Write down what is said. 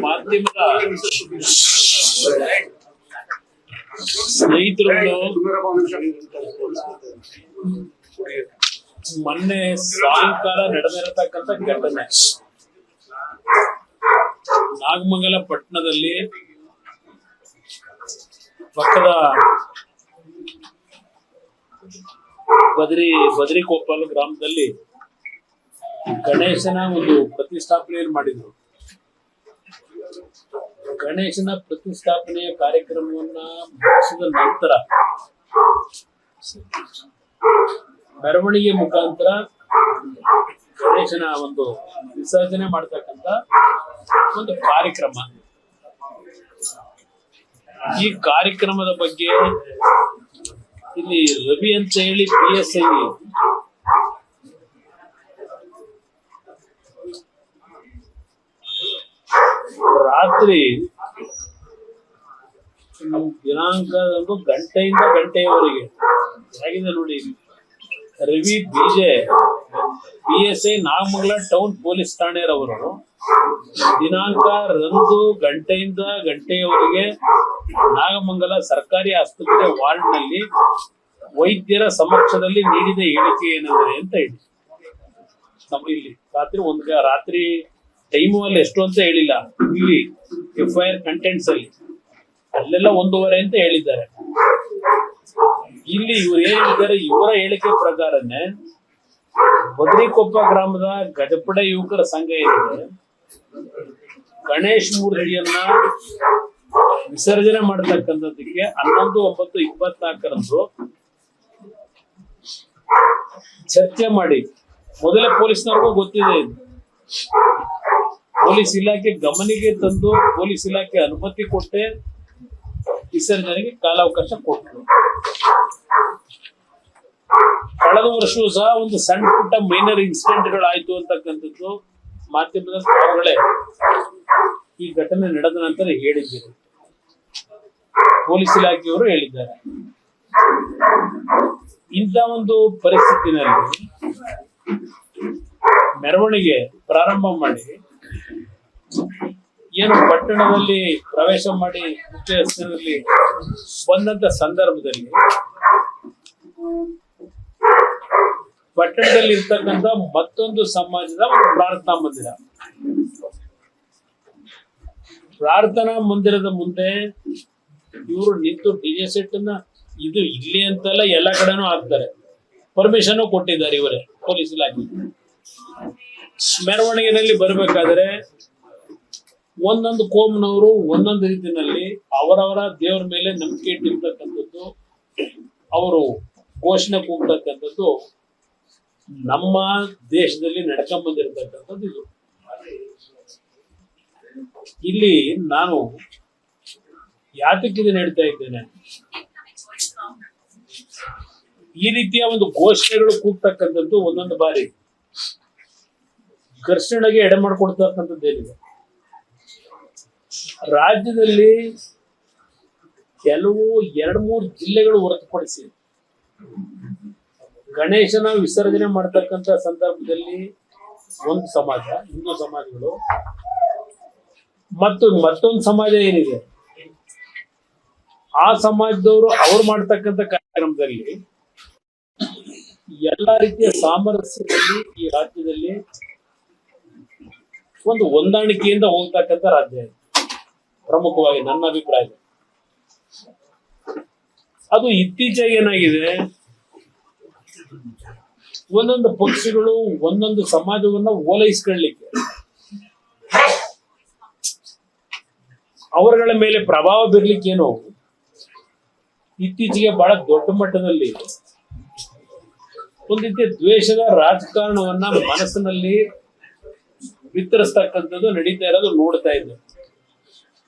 ಮಾಧ್ಯಮದ ಸ್ನೇಹಿತರುಗಳು ಮೊನ್ನೆ ಸಾಯಂಕಾಲ ನಡೆದಿರತಕ್ಕಂಥ ಘಟನೆ ನಾಗಮಂಗಲ ಪಟ್ಟಣದಲ್ಲಿ ಪಕ್ಕದ ಬದರಿಕೊಪ್ಪಲು ಗ್ರಾಮದಲ್ಲಿ ಗಣೇಶನ ಒಂದು ಪ್ರತಿಷ್ಠಾಪನೆಯನ್ನು ಮಾಡಿದ್ರು. ಗಣೇಶನ ಪ್ರತಿಷ್ಠಾಪನೆಯ ಕಾರ್ಯಕ್ರಮವನ್ನ ಮುಗಿಸಿದ ನಂತರ ಮೆರವಣಿಗೆ ಮುಖಾಂತರ ಗಣೇಶನ ಒಂದು ವಿಸರ್ಜನೆ ಮಾಡತಕ್ಕಂತ ಒಂದು ಕಾರ್ಯಕ್ರಮ. ಈ ಕಾರ್ಯಕ್ರಮದ ಬಗ್ಗೆ ಇಲ್ಲಿ ರವಿ ಅಂತ ಹೇಳಿ PSI ರಾತ್ರಿ ದಿನಾಂಕದಂದು ಗಂಟೆಯಿಂದ ಗಂಟೆಯವರೆಗೆ ಹೇಗಿದೆ ನೋಡಿ. Ravi PSI Nagamangala town police ಠಾಣೆಯವರು ದಿನಾಂಕ ರಂದು ಗಂಟೆಯಿಂದ ಗಂಟೆಯವರೆಗೆ ನಾಗಮಂಗಲ ಸರ್ಕಾರಿ ಆಸ್ಪತ್ರೆ ವಾರ್ಡ್ನಲ್ಲಿ ವೈದ್ಯರ ಸಮಕ್ಷದಲ್ಲಿ ನೀಡಿದ ಹೇಳಿಕೆ ಏನೆಂದರೆ ಅಂತ ಹೇಳಿ ನಮ್ಮ ಇಲ್ಲಿ ರಾತ್ರಿ ಟೈಮು ಅಲ್ಲಿ ಎಷ್ಟು ಅಂತ ಹೇಳಿಲ್ಲ. ಇಲ್ಲಿ FIR ಕಂಟೆಂಟ್ಸ್ ಅಲ್ಲಿ ಅಲ್ಲೆಲ್ಲ 1:30 ಅಂತ ಹೇಳಿದ್ದಾರೆ. ಇಲ್ಲಿ ಇವ್ರು ಏನ್ ಹೇಳಿದ್ದಾರೆ, ಇವರ ಹೇಳಿಕೆ ಪ್ರಕಾರನೇ ಬದರಿಕೊಪ್ಪ ಗ್ರಾಮದ ಗಜಪಡ ಯುವಕರ ಸಂಘ ಏನಿದೆ ಗಣೇಶ್ ಮೂರ್ತಿಯನ್ನ ವಿಸರ್ಜನೆ ಮಾಡತಕ್ಕಂಥದ್ದಕ್ಕೆ 11/9/24 ಚರ್ಚೆ ಮಾಡಿ ಮೊದಲೇ ಪೊಲೀಸ್ನವ್ರಿಗೂ ಗೊತ್ತಿದೆ ಇದು. ಪೊಲೀಸ್ ಇಲಾಖೆ ಗಮನಿಗೆ ತಂದು ಪೊಲೀಸ್ ಇಲಾಖೆ ಅನುಮತಿ ಕೊಟ್ಟೆ ವಿಸರ್ಜನೆಗೆ ಕಾಲಾವಕಾಶ ಕೊಟ್ಟರು. ಕಳೆದ ವರ್ಷವೂ ಸಹ ಒಂದು ಸಣ್ಣ ಪುಟ್ಟ ಮೈನರ್ ಇನ್ಸಿಡೆಂಟ್ಗಳಾಯ್ತು ಅಂತಕ್ಕಂಥದ್ದು ಮಾಧ್ಯಮದ ತಾವುಗಳೇ ಈ ಘಟನೆ ನಡೆದ ನಂತರ ಹೇಳಿದ್ದೀರಿ, ಪೊಲೀಸ್ ಇಲಾಖೆಯವರು ಹೇಳಿದ್ದಾರೆ. ಇಂಥ ಒಂದು ಪರಿಸ್ಥಿತಿನಲ್ಲಿ ಮೆರವಣಿಗೆ ಪ್ರಾರಂಭ ಮಾಡಿ ಏನು ಪಟ್ಟಣದಲ್ಲಿ ಪ್ರವೇಶ ಮಾಡಿ ಮುಖ್ಯ ರಸ್ತೆಯಲ್ಲಿ ಬಂದಂತ ಸಂದರ್ಭದಲ್ಲಿ ಪಟ್ಟಣದಲ್ಲಿ ಇರ್ತಕ್ಕಂಥ ಮತ್ತೊಂದು ಸಮಾಜದ ಒಂದು ಪ್ರಾರ್ಥನಾ ಮಂದಿರದ ಮುಂದೆ ಇವರು ನಿಂತು DJ ಸೆಟ್ ಅನ್ನ ಇದು ಇಲ್ಲಿ ಅಂತಲ್ಲ ಎಲ್ಲ ಕಡೆನೂ ಹಾಕ್ತಾರೆ, ಪರ್ಮಿಷನ್ ಕೊಟ್ಟಿದ್ದಾರೆ ಇವರೇ ಪೊಲೀಸ್ ಇಲಾಖೆ. ಮೆರವಣಿಗೆಯಲ್ಲಿ ಬರಬೇಕಾದ್ರೆ ಒಂದೊಂದು ಕೋಮ್ನವರು ಒಂದೊಂದು ರೀತಿಯಲ್ಲಿ ಅವರವರ ದೇವರ ಮೇಲೆ ನಂಬಿಕೆ ಇಟ್ಟಿರ್ತಕ್ಕಂಥದ್ದು, ಅವರು ಘೋಷಣೆ ಕೂಗ್ತಕ್ಕಂಥದ್ದು ನಮ್ಮ ದೇಶದಲ್ಲಿ ನಡ್ಕೊಂಡ್ ಬಂದಿರತಕ್ಕಂಥದ್ದು ಇದು. ಇಲ್ಲಿ ನಾನು ಯಾತಕ್ಕಿದೆ ಹೇಳ್ತಾ ಇದ್ದೇನೆ, ಈ ರೀತಿಯ ಒಂದು ಘೋಷಣೆಗಳು ಕೂಗ್ತಕ್ಕಂಥದ್ದು ಒಂದೊಂದು ಬಾರಿ ಘರ್ಷಣೆಗೆ ಎಡೆ ಮಾಡಿಕೊಡ್ತಕ್ಕಂಥದ್ದು ಏನಿದೆ. ರಾಜ್ಯದಲ್ಲಿ ಕೆಲವು 2-3 ಜಿಲ್ಲೆಗಳು ಹೊರತುಪಡಿಸಿ ಗಣೇಶನ ವಿಸರ್ಜನೆ ಮಾಡತಕ್ಕಂಥ ಸಂದರ್ಭದಲ್ಲಿ ಒಂದು ಸಮಾಜ, ಹಿಂದೂ ಸಮಾಜಗಳು ಮತ್ತು ಮತ್ತೊಂದು ಸಮಾಜ ಏನಿದೆ ಆ ಸಮಾಜದವರು ಅವ್ರು ಮಾಡ್ತಕ್ಕಂಥ ಕಾರ್ಯಕ್ರಮದಲ್ಲಿ ಎಲ್ಲಾ ರೀತಿಯ ಸಾಮರಸ್ಯದಲ್ಲಿ ಈ ರಾಜ್ಯದಲ್ಲಿ ಒಂದು ಹೊಂದಾಣಿಕೆಯಿಂದ ಹೋಗ್ತಕ್ಕಂಥ ರಾಜ್ಯ ಇದೆ. ಪ್ರಮುಖವಾಗಿ ನನ್ನ ಅಭಿಪ್ರಾಯ ಅದು. ಇತ್ತೀಚೆಗೆ ಏನಾಗಿದೆ, ಒಂದೊಂದು ಪಕ್ಷಗಳು ಒಂದೊಂದು ಸಮಾಜವನ್ನ ಓಲೈಸ್ಕೊಳ್ಳಿಕ್ಕೆ ಅವರುಗಳ ಮೇಲೆ ಪ್ರಭಾವ ಬೀರ್ಲಿಕ್ಕೇನೋ ಇತ್ತೀಚೆಗೆ ಬಹಳ ದೊಡ್ಡ ಮಟ್ಟದಲ್ಲಿ ಒಂದು ರೀತಿಯ ದ್ವೇಷದ ರಾಜಕಾರಣವನ್ನ ಮನಸ್ಸಿನಲ್ಲಿ ವಿತರಿಸ್ತಕ್ಕಂಥದ್ದು ನಡೀತಾ ಇರೋದು ನೋಡ್ತಾ ಇದ್ದೆ.